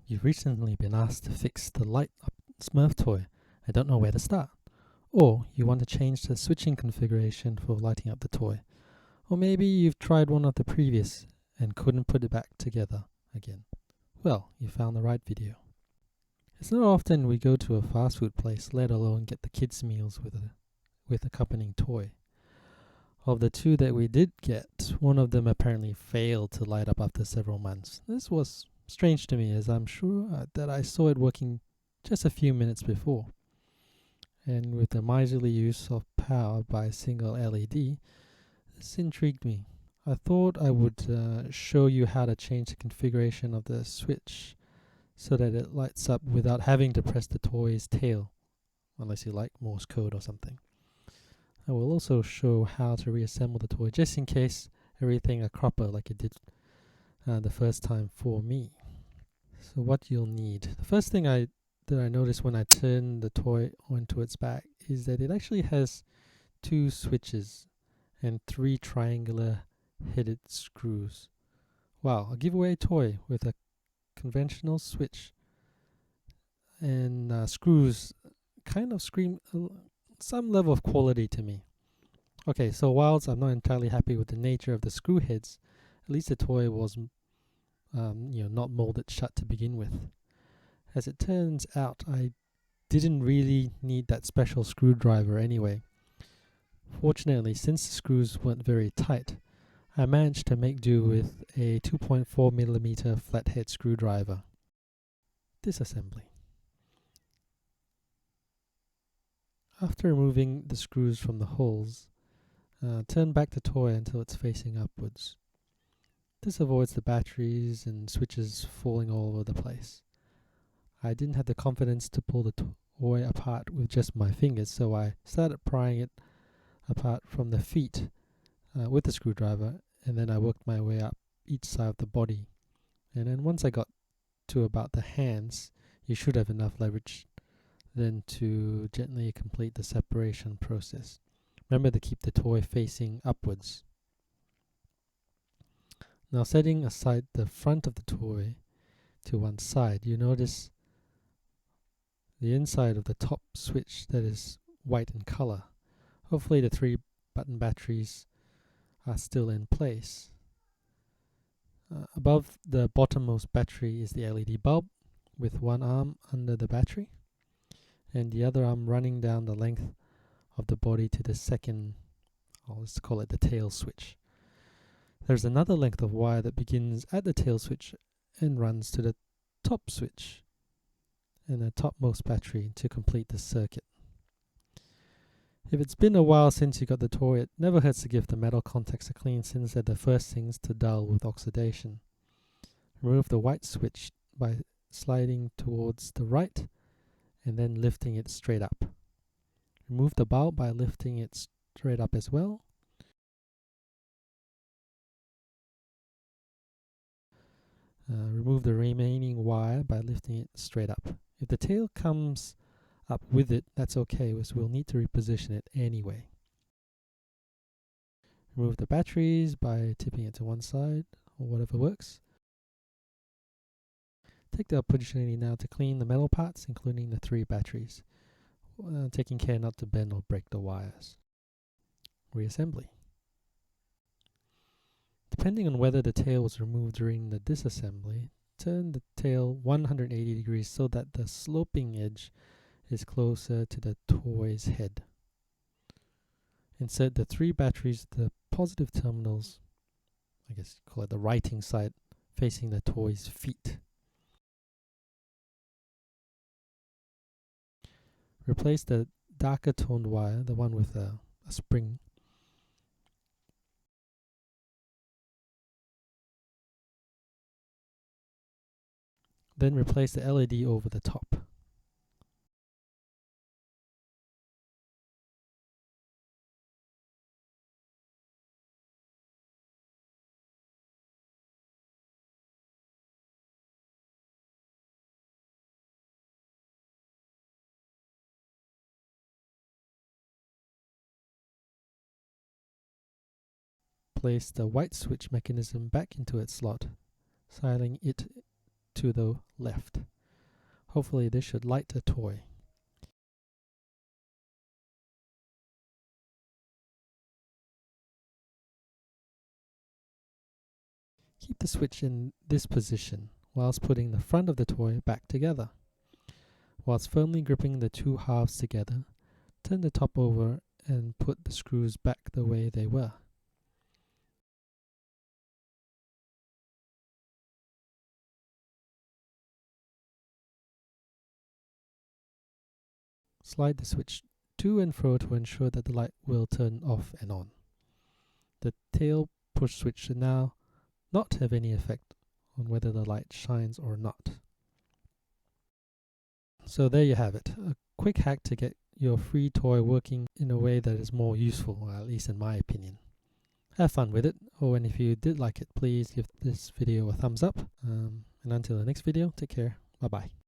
You've recently been asked to fix the light up Smurf toy and don't know where to start. Or you want to change the switching configuration for lighting up the toy. Or maybe you've tried one of the previous and couldn't put it back together again. Well, you found the right video. It's not often we go to a fast food place, let alone get the kids' meals with accompanying toy. Of the two that we did get, one of them apparently failed to light up after several months. This was strange to me, as I'm sure that I saw it working just a few minutes before. And with the miserly use of power by a single LED, this intrigued me. I thought I would show you how to change the configuration of the switch so that it lights up without having to press the toy's tail, unless you like Morse code or something. I will also show how to reassemble the toy just in case everything a cropper like it did the first time for me. So what you'll need. The first thing that I noticed when I turned the toy onto its back is that it actually has 2 switches and 3 triangular headed screws. Wow, a giveaway toy with a conventional switch and screws kind of scream some level of quality to me. Okay, so whilst I'm not entirely happy with the nature of the screw heads, at least the toy was not molded shut to begin with. As it turns out, I didn't really need that special screwdriver anyway. Fortunately, since the screws weren't very tight, I managed to make do with a 2.4mm flathead screwdriver. Disassembly. After removing the screws from the holes, turn back the toy until it's facing upwards. This avoids the batteries and switches falling all over the place. I didn't have the confidence to pull the toy apart with just my fingers, so I started prying it apart from the feet with the screwdriver, and then I worked my way up each side of the body. And then once I got to about the hands, you should have enough leverage then to gently complete the separation process. Remember to keep the toy facing upwards. Now, setting aside the front of the toy to one side, you notice the inside of the top switch that is white in color. Hopefully the 3 button batteries are still in place. Above the bottommost battery is the LED bulb with one arm under the battery and the other arm running down the length of the body to the second, let's call it the tail switch. There's another length of wire that begins at the tail switch and runs to the top switch and the topmost battery to complete the circuit. If it's been a while since you got the toy, it never hurts to give the metal contacts a clean, since they're the first things to dull with oxidation. Remove the white switch by sliding towards the right and then lifting it straight up. Remove the bulb by lifting it straight up as well. Remove the remaining wire by lifting it straight up. If the tail comes up with it, that's okay, as we'll need to reposition it anyway. Remove the batteries by tipping it to one side or whatever works. Take the opportunity now to clean the metal parts, including the 3 batteries, taking care not to bend or break the wires. Reassembly. Depending on whether the tail was removed during the disassembly, turn the tail 180 degrees so that the sloping edge is closer to the toy's head. Insert the 3 batteries to the positive terminals, I guess you call it the writing side, facing the toy's feet. Replace the darker toned wire, the one with a spring. Then replace the LED over the top. Place the white switch mechanism back into its slot, sliding it to the left. Hopefully this should light the toy. Keep the switch in this position whilst putting the front of the toy back together. Whilst firmly gripping the two halves together, turn the top over and put the screws back the way they were. Slide the switch to and fro to ensure that the light will turn off and on. The tail push switch should now not have any effect on whether the light shines or not. So there you have it, a quick hack to get your free toy working in a way that is more useful, or at least in my opinion. Have fun with it. Oh, and if you did like it, please give this video a thumbs up. And until the next video, take care. Bye bye.